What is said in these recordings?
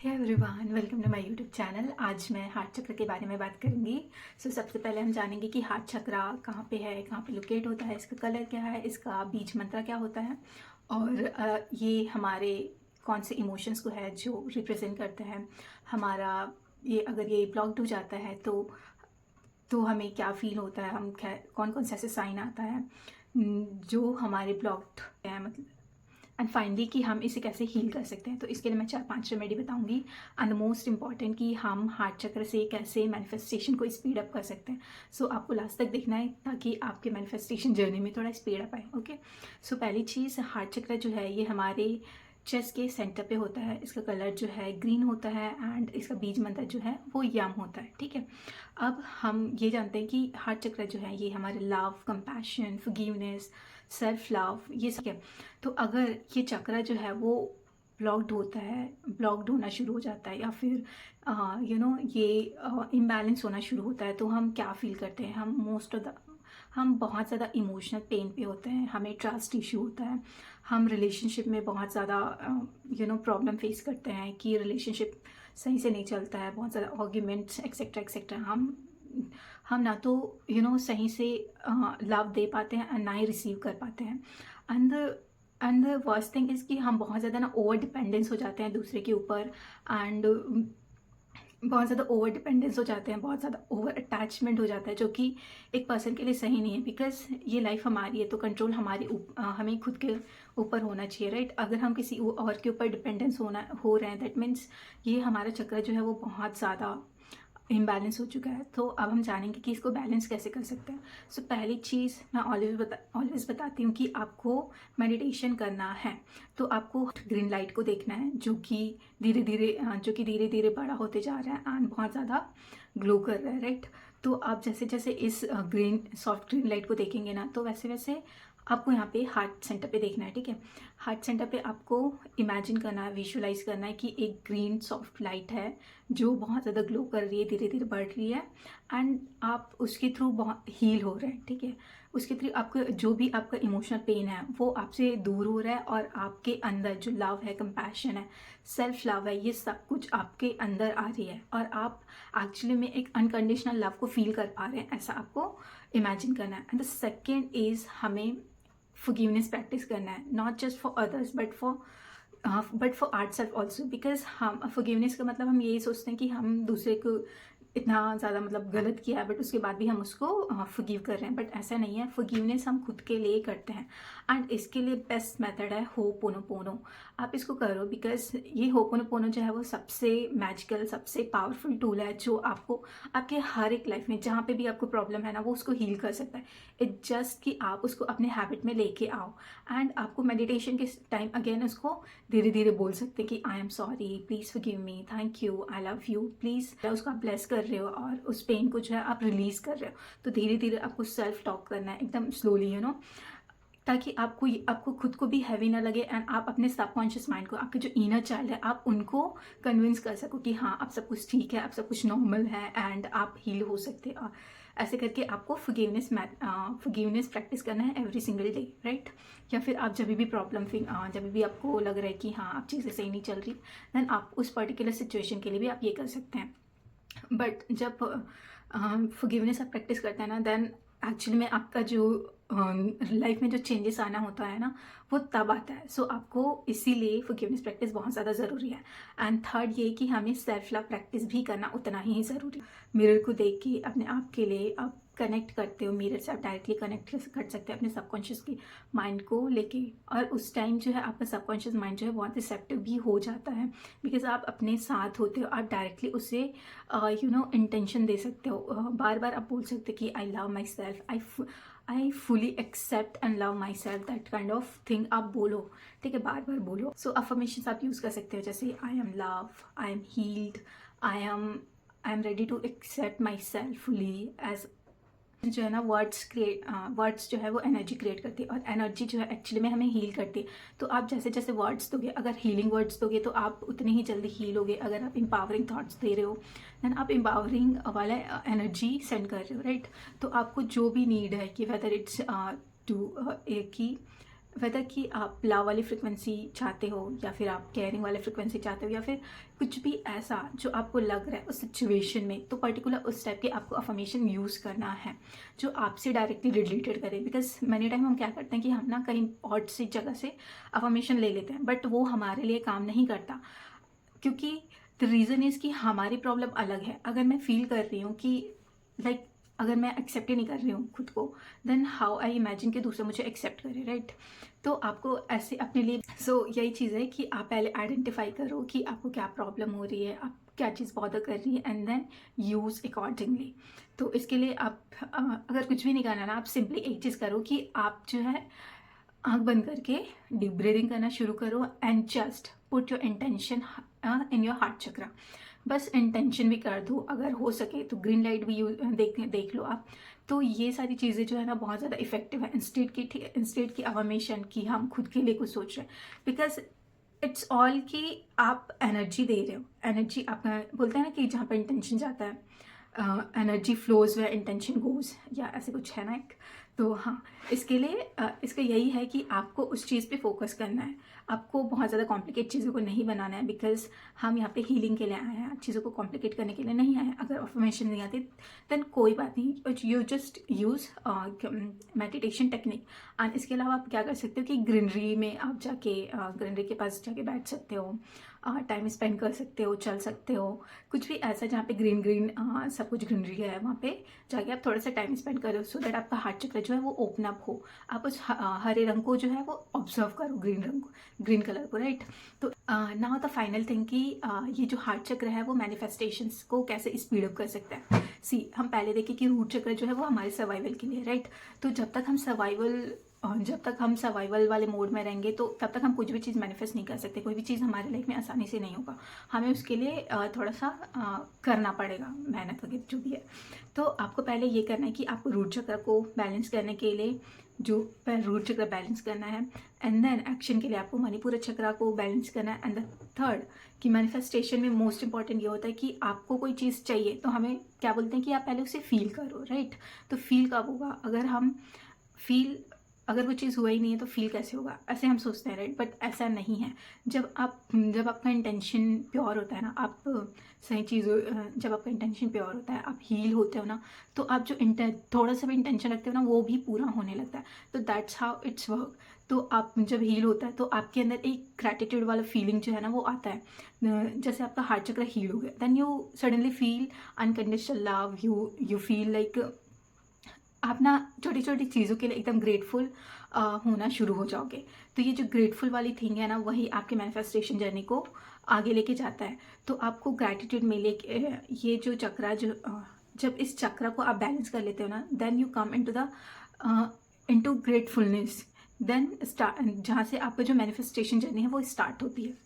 Hey everyone, welcome to my YouTube channel. आज मैं heart चक्र के बारे में बात करूंगी। सबसे पहले हम जानेंगे कि हार्ट चक्र कहाँ पे है, कहाँ पे लोकेट होता है, इसका कलर क्या है, इसका बीज मंत्र क्या होता है और ये हमारे कौन से इमोशंस को है जो रिप्रेजेंट करते हैं। हमारा ये अगर ये ब्लॉक्ड हो जाता है तो हमें क्या फील होता है, हम क्या कौन कौन से ऐसे साइन आता है जो हमारे ब्लॉक्ड है, मतलब एंड फाइनली कि हम इसे कैसे हील कर सकते हैं। तो इसके लिए मैं 4-5 रेमेडी बताऊंगी एंड द मोस्ट इंपॉर्टेंट कि हम हार्ट चक्र से कैसे मैनिफेस्टेशन को स्पीड अप कर सकते हैं। सो आपको लास्ट तक देखना है ताकि आपके मैनिफेस्टेशन जर्नी में थोड़ा स्पीड अप आए। ओके, सो पहली चीज़, हार्ट चक्र जो है ये हमारे चेस्ट के सेंटर पे होता है। इसका कलर जो है ग्रीन होता है एंड इसका बीज मंत्र जो है वो यम होता है। ठीक है, अब हम ये जानते हैं कि हार्ट चक्र जो है ये हमारे love, compassion, forgiveness, self love, ये सब है। तो अगर ये चक्र जो है वो ब्लॉक्ड होता है, ब्लॉक्ड होना शुरू हो जाता है या फिर ये इम्बैलेंस होना शुरू होता है तो हम क्या फील करते हैं, हम बहुत ज़्यादा इमोशनल पेन पे होते हैं, हमें ट्रस्ट इशू होता है, हम रिलेशनशिप में बहुत ज़्यादा प्रॉब्लम फेस करते हैं कि रिलेशनशिप सही से नहीं चलता है, बहुत ज़्यादा आर्ग्यूमेंट्स एक्सेट्रा एक्सेट्रा। हम ना तो सही से लव दे पाते हैं और ना ही रिसीव कर पाते हैं। And the worst thing is कि हम बहुत ज़्यादा ना ओवर डिपेंडेंस हो जाते हैं दूसरे के ऊपर एंड बहुत ज़्यादा ओवर डिपेंडेंस हो जाते हैं, बहुत ज़्यादा ओवर अटैचमेंट हो जाता है जो कि एक पर्सन के लिए सही नहीं है। बिकॉज ये लाइफ हमारी है तो कंट्रोल हमें खुद के ऊपर होना चाहिए, राइट। अगर हम किसी और के ऊपर डिपेंडेंस हो रहे हैं दैट मीन्स ये हमारा चक्र जो है वो बहुत ज़्यादा इम्बैलेंस हो चुका है। तो अब हम जानेंगे कि इसको बैलेंस कैसे कर सकते हैं। सो पहली चीज़ मैं ऑलवेज बताती हूँ कि आपको मेडिटेशन करना है। तो आपको ग्रीन लाइट को देखना है जो कि धीरे धीरे बड़ा होते जा रहा है एंड बहुत ज़्यादा ग्लो कर रहा है, राइट। तो आप जैसे जैसे इस सॉफ्ट ग्रीन लाइट को देखेंगे ना तो वैसे वैसे आपको यहाँ पे हार्ट सेंटर पे देखना है। ठीक है, हार्ट सेंटर पे आपको इमेजिन करना है, विजुलाइज करना है कि एक ग्रीन सॉफ्ट लाइट है जो बहुत ज़्यादा ग्लो कर रही है, धीरे धीरे बढ़ रही है एंड आप उसके थ्रू बहुत हील हो रहे हैं। ठीक है, उसके थ्रू आपको जो भी आपका इमोशनल पेन है वो आपसे दूर हो रहा है और आपके अंदर जो लव है, कंपैशन है, सेल्फ लव है, ये सब कुछ आपके अंदर आ रही है और आप एक्चुअली में एक अनकंडीशनल लव को फील कर पा रहे हैं, ऐसा आपको इमेजिन करना है। एंड द सेकेंड इज़ हमें forgiveness प्रैक्टिस करना है, not just for others but for art self also. Because हम forgiveness का मतलब हम यही सोचते हैं कि हम दूसरे को इतना ज़्यादा मतलब गलत किया है बट उसके बाद भी हम उसको forgive कर रहे हैं, बट ऐसा नहीं है। forgiveness हम खुद के लिए करते हैं एंड इसके लिए बेस्ट मेथड है होपोनोपोनो। आप इसको करो बिकॉज ये होपोनोपोनो जो है वो सबसे मैजिकल, सबसे पावरफुल टूल है जो आपको आपके हर एक लाइफ में जहाँ पे भी आपको प्रॉब्लम है ना वो उसको हील कर सकता है। इट जस्ट कि आप उसको अपने हैबिट में लेके आओ एंड आपको मेडिटेशन के टाइम अगेन उसको धीरे धीरे बोल सकते हैं कि I am sorry, please forgive me, thank you, I love you, please. उसको आप ब्लेस कर रहे हो और उस पेन को जो है आप रिलीज कर रहे हो। तो धीरे धीरे आपको सेल्फ टॉक करना है एकदम स्लोली, ताकि आपको खुद को भी हैवी ना लगे एंड आप अपने सबकॉन्शियस माइंड को, आपके जो इनर चाइल्ड है, आप उनको कन्विंस कर सको कि हाँ अब सब कुछ ठीक है, अब सब कुछ नॉर्मल है एंड आप हील हो सकते हैं। ऐसे करके आपको फॉरगिवनेस प्रैक्टिस करना है एवरी सिंगल डे, राइट। या फिर आप जब भी आपको लग रहा है कि हाँ अब चीज़ें सही नहीं चल रही, देन आप उस पर्टिकुलर सिचुएशन के लिए भी आप ये कर सकते हैं। बट जब फॉरगिवनेस आप प्रैक्टिस करते हैं ना देन एक्चुअली में आपका जो लाइफ में जो चेंजेस आना होता है ना वो तब आता है। सो आपको इसीलिए फॉरगिवनेस प्रैक्टिस बहुत ज़्यादा ज़रूरी है। एंड थर्ड ये कि हमें सेल्फ लव प्रैक्टिस भी करना उतना ही ज़रूरी है। मिरर को देख के अपने आप के लिए आप कनेक्ट करते हो, मिरर से आप डायरेक्टली कनेक्ट कर सकते हैं अपने सबकॉन्शियस की माइंड को लेके। और उस टाइम जो है आपका सबकॉन्शियस माइंड जो है बहुत रिसेप्टिव भी हो जाता है बिकॉज आप अपने साथ होते हो, आप डायरेक्टली उसे इंटेंशन दे सकते हो। बार बार आप बोल सकते हो कि I love myself, I fully accept and love myself, that kind of thing आप बोलो। ठीक है, बार बार बोलो। सो अफर्मेशंस आप यूज़ कर सकते हो जैसे I am love, I am healed, I am ready to accept myself fully. As जो है ना वर्ड्स जो है वो एनर्जी क्रिएट करती है और एनर्जी जो है एक्चुअली में हमें हील करती है। तो आप जैसे जैसे वर्ड्स दोगे, अगर हीलिंग वर्ड्स दोगे तो आप उतनी ही जल्दी हील होगे। अगर आप एम्पावरिंग थॉट्स दे रहे हो देन आप एम्पावरिंग वाला एनर्जी सेंड कर रहे हो, राइट। तो आपको जो भी नीड है कि वेदर इट्स टू कि वेदर कि आप लव वाली फ्रिक्वेंसी चाहते हो या फिर आप केयरिंग वाली फ्रिक्वेंसी चाहते हो या फिर कुछ भी ऐसा जो आपको लग रहा है उस सिचुएशन में, तो पर्टिकुलर उस टाइप के आपको अफर्मेशन यूज़ करना है जो आपसे डायरेक्टली रिलेटेड करे। बिकॉज मैनी टाइम हम क्या करते हैं कि हम ना कहीं और सी जगह से अफर्मेशन ले लेते हैं, बट वो हमारे लिए काम नहीं करता, क्योंकि द रीज़न इज़ कि हमारी प्रॉब्लम अलग है। अगर मैं फील कर रही हूँ कि लाइक अगर मैं एक्सेप्ट ही नहीं कर रही हूँ खुद को, देन हाउ आई इमेजिन कि दूसरे मुझे एक्सेप्ट करे, राइट? तो आपको ऐसे अपने लिए यही चीज़ है कि आप पहले आइडेंटिफाई करो कि आपको क्या प्रॉब्लम हो रही है, आप क्या चीज़ बॉदर कर रही है, एंड देन यूज़ अकॉर्डिंगली। तो इसके लिए आप अगर कुछ भी नहीं करना ना, आप सिंपली एक चीज़ करो कि आप जो है आंख बंद करके डीप ब्रीदिंग करना शुरू करो and just put your intention in your heart chakra. बस इंटेंशन भी कर दो, अगर हो सके तो ग्रीन लाइट भी देख लो आप। तो ये सारी चीज़ें जो है ना बहुत ज़्यादा इफेक्टिव है इंस्टेड की अफर्मेशन की हम खुद के लिए कुछ सोच रहे हैं। बिकॉज इट्स ऑल कि आप एनर्जी दे रहे हो, एनर्जी आपका बोलते हैं ना कि जहाँ पर इंटेंशन जाता है एनर्जी फ्लोज वे इंटेंशन गोज, या ऐसे कुछ है ना एक। तो हाँ, इसके लिए इसका यही है कि आपको उस चीज़ पे फोकस करना है, आपको बहुत ज़्यादा कॉम्प्लिकेट चीज़ों को नहीं बनाना है। बिकॉज हम यहाँ पे हीलिंग के लिए आए हैं, चीज़ों को कॉम्प्लिकेट करने के लिए नहीं आए हैं। अगर अफर्मेशन नहीं आती देन कोई बात नहीं, you just use meditation technique. And इसके अलावा आप क्या कर सकते हो कि ग्रीनरी में आप जाके ग्रीनरी के पास जाके बैठ सकते हो, टाइम स्पेंड कर सकते हो, चल सकते हो, कुछ भी ऐसा जहाँ पे ग्रीन ग्रीन सब कुछ ग्रीनरी है वहाँ पे जाके आप थोड़ा सा टाइम स्पेंड करो, सो दैट आपका हार्ट चक्र जो है वो ओपन अप हो। आप उस हरे रंग को जो है वो ऑब्जर्व करो, ग्रीन रंग को, ग्रीन कलर को, राइट? तो नाउ द फाइनल थिंग कि ये जो हार्ट चक्र है वो मैनिफेस्टेशंस को कैसे स्पीड अप कर सकता है। सी, हम पहले देखें कि रूट चक्र जो है वो हमारे सर्वाइवल के लिए, राइट? तो जब तक हम सर्वाइवल वाले मोड में रहेंगे तो तब तक हम कुछ भी चीज़ मैनिफेस्ट नहीं कर सकते। कोई भी चीज़ हमारे लाइफ में आसानी से नहीं होगा, हमें उसके लिए थोड़ा सा करना पड़ेगा, मेहनत वगैरह जो भी है। तो आपको पहले ये करना है कि आपको रूट चक्र को बैलेंस करने के लिए रूट चक्र बैलेंस करना है, एंड देन एक्शन के लिए आपको मणिपुर चक्र को बैलेंस करना है। एंड द थर्ड कि मैनिफेस्टेशन में मोस्ट इंपॉर्टेंट ये होता है कि आपको कोई चीज़ चाहिए तो हमें क्या बोलते हैं कि आप पहले उसे फील करो, राइट? तो फील कब होगा? अगर वो चीज़ हुआ ही नहीं है तो फील कैसे होगा, ऐसे हम सोचते हैं, राइट? बट ऐसा नहीं है। जब आपका इंटेंशन प्योर होता है ना, आप सही चीज़ों जब आपका इंटेंशन प्योर होता है, आप हील होते हो ना, तो आप जो थोड़ा सा भी इंटेंशन रखते हो ना वो भी पूरा होने लगता है। तो दैट्स हाउ इट्स वर्क। तो आप जब हील होता है तो आपके अंदर एक ग्रैटिट्यूड वाला फीलिंग जो है ना वो आता है। जैसे आपका हार्ट चक्र हील हो गया, then you suddenly feel unconditional love, you feel like आप ना छोटी छोटी चीज़ों के लिए एकदम ग्रेटफुल होना शुरू हो जाओगे। तो ये जो ग्रेटफुल वाली थिंग है ना, वही आपके मैनिफेस्टेशन जर्नी को आगे लेके जाता है। तो आपको ग्रैटिट्यूड में लेके ये जो चक्रा जब इस चक्र को आप बैलेंस कर लेते हो ना, then you come into gratefulness. Then start जहाँ से आपका जो मैनिफेस्टेशन जर्नी है वो स्टार्ट होती है।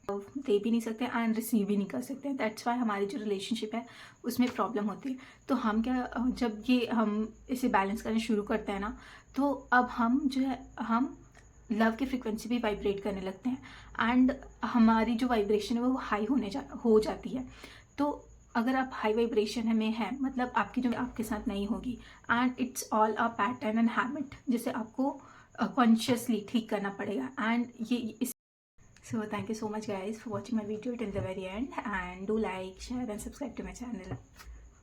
दे भी नहीं सकते एंड रिसीव भी नहीं कर सकते। दैट्स वाई हमारी जो रिलेशनशिप है उसमें प्रॉब्लम होती है। तो हम जब हम इसे बैलेंस करना शुरू करते हैं ना, तो अब हम जो है हम लव की फ्रिक्वेंसी भी वाइब्रेट करने लगते हैं, एंड हमारी जो वाइब्रेशन है वो हाई हो जाती है। तो अगर आप हाई वाइब्रेशन में है, मतलब आपकी जो आपके साथ नहीं होगी, and it's all a pattern and habit जिसे आपको कॉन्शियसली ठीक करना पड़ेगा। एंड ये So thank you so much guys for watching my video till the very end, and do like, share and subscribe to my channel.